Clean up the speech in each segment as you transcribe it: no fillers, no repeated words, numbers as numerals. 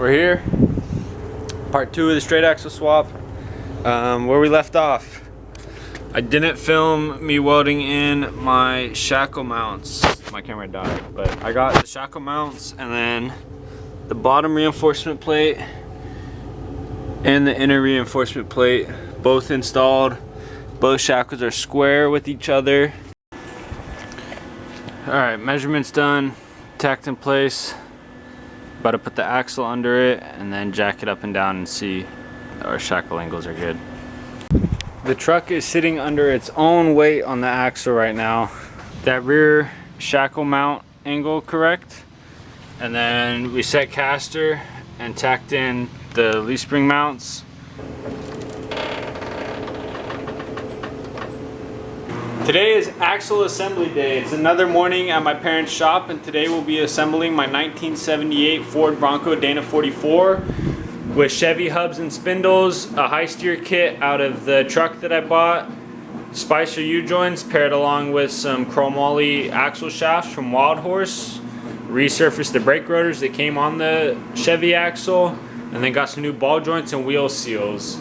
We're here, part 2 of the straight axle swap. Where we left off, I didn't film me welding in my shackle mounts. My camera died, but I got the shackle mounts and then the bottom reinforcement plate and the inner reinforcement plate, both installed. Both shackles are square with each other. Alright, measurements done, tacked in place. About to put the axle under it and then jack it up and down and see our shackle angles are good. The truck is sitting under its own weight on the axle right now. That rear shackle mount angle correct, and then we set caster and tacked in the leaf spring mounts. Today is axle assembly day. It's another morning at my parents' shop, and today we'll be assembling my 1978 Ford Bronco Dana 44 with Chevy hubs and spindles, a high steer kit out of the truck that I bought, Spicer U-joints paired along with some chromoly axle shafts from Wild Horse, resurfaced the brake rotors that came on the Chevy axle, and then got some new ball joints and wheel seals.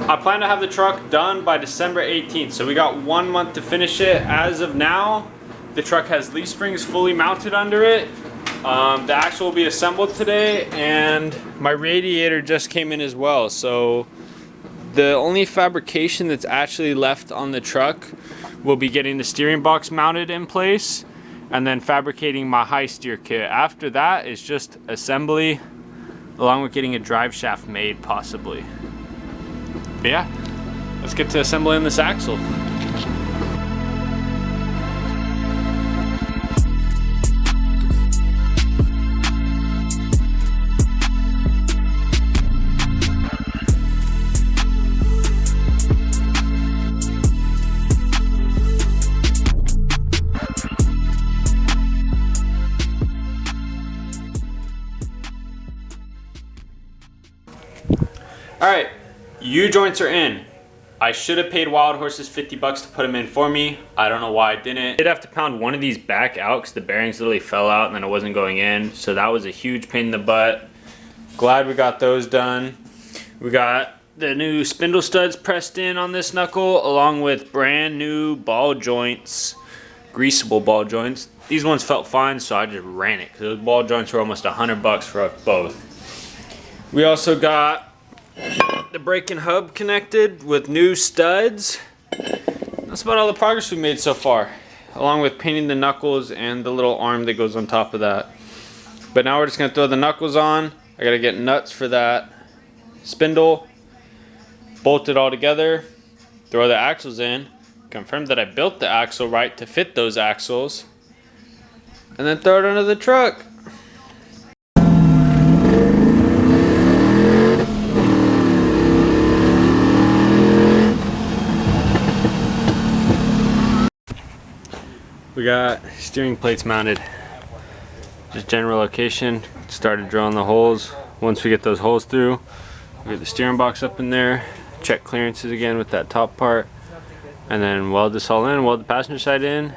I plan to have the truck done by December 18th, so we got 1 month to finish it. As of now, the truck has leaf springs fully mounted under it. The axle will be assembled today, and my radiator just came in as well. So the only fabrication that's actually left on the truck will be getting the steering box mounted in place and then fabricating my high steer kit. After that, it's just assembly, along with getting a drive shaft made possibly. But yeah, let's get to assembling this axle. All right. U-joints are in. I should have paid Wild Horses 50 bucks to put them in for me. I don't know why I didn't. I did have to pound one of these back out because the bearings literally fell out and then it wasn't going in. So that was a huge pain in the butt. Glad we got those done. We got the new spindle studs pressed in on this knuckle along with brand new ball joints, greasable ball joints. These ones felt fine, so I just ran it because those ball joints were almost 100 bucks for us both. We also got the brake and hub connected with new studs. That's about all the progress we made so far, along with painting the knuckles and the little arm that goes on top of that. But now we're just gonna throw the knuckles on. I gotta get nuts for that spindle, bolt it all together, throw the axles in, confirm that I built the axle right to fit those axles, and then throw it under the truck. We got steering plates mounted, just general location. Started drilling the holes. Once we get those holes through, we get the steering box up in there, check clearances again with that top part, and then weld this all in, weld the passenger side in,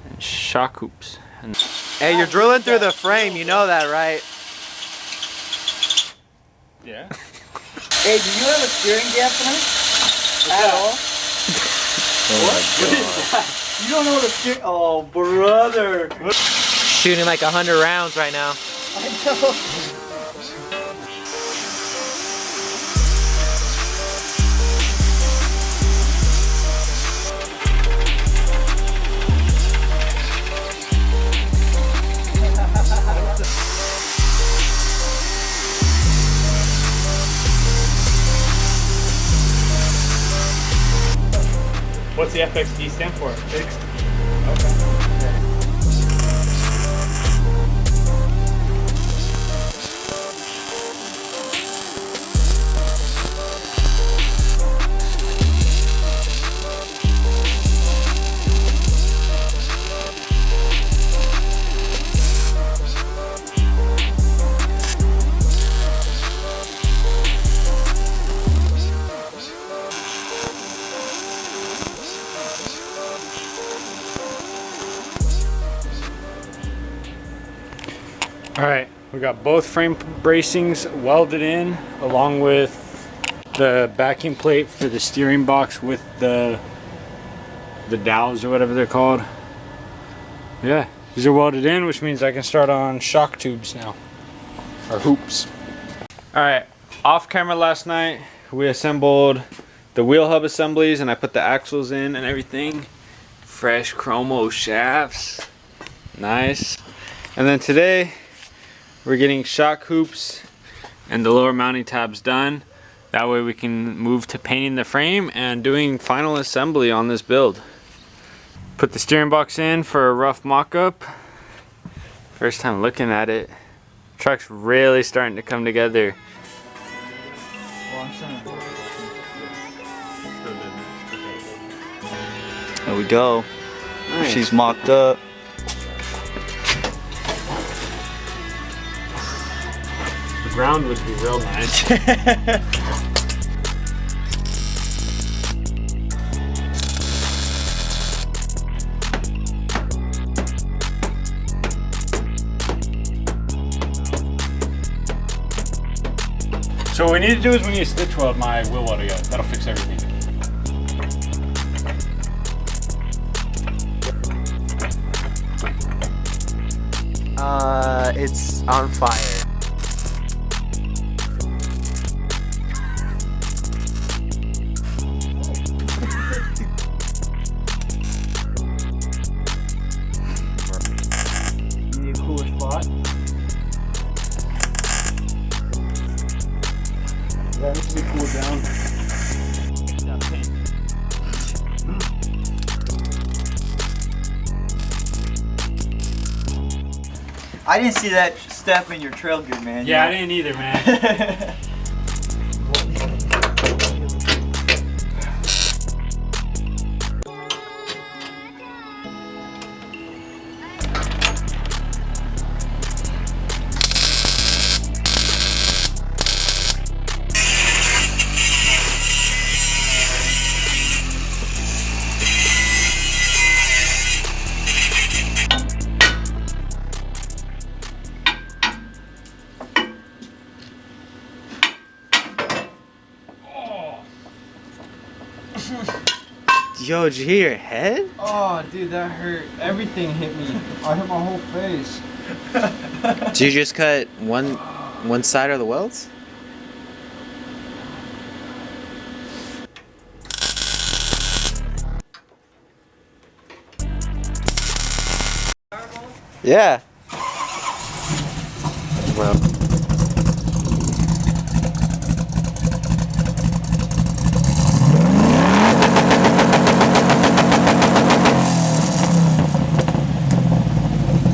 and shock hoops. And hey, you're drilling through the frame, you know that, right? yeah. Hey, do you have a steering gap tonight? At all? Oh my God. You don't know what a steering... Oh, brother. Shooting like 100 rounds right now. I know. What's the FXD stand for? Fixed. We got both frame bracings welded in, along with the backing plate for the steering box with the dowels or whatever they're called. Yeah, these are welded in, which means I can start on shock tubes now, or hoops. All right, off camera last night, we assembled the wheel hub assemblies and I put the axles in and everything. Fresh chromo shafts, nice. And then today, we're getting shock hoops and the lower mounting tabs done. That way we can move to painting the frame and doing final assembly on this build. Put the steering box in for a rough mock-up. First time looking at it. Truck's really starting to come together. There we go. Nice. She's mocked up. The ground would be real nice. So what we need to do is we need to stitch weld my wheel well together. That'll fix everything. It's on fire. You need a cooler spot? That needs to be cooled down. I didn't see that step in your trail gear, man. Yeah, I didn't either, man. Yo, did you hear your head? Oh, dude, that hurt. Everything hit me. I hit my whole face. Did you just cut one side of the welds? Yeah. Well.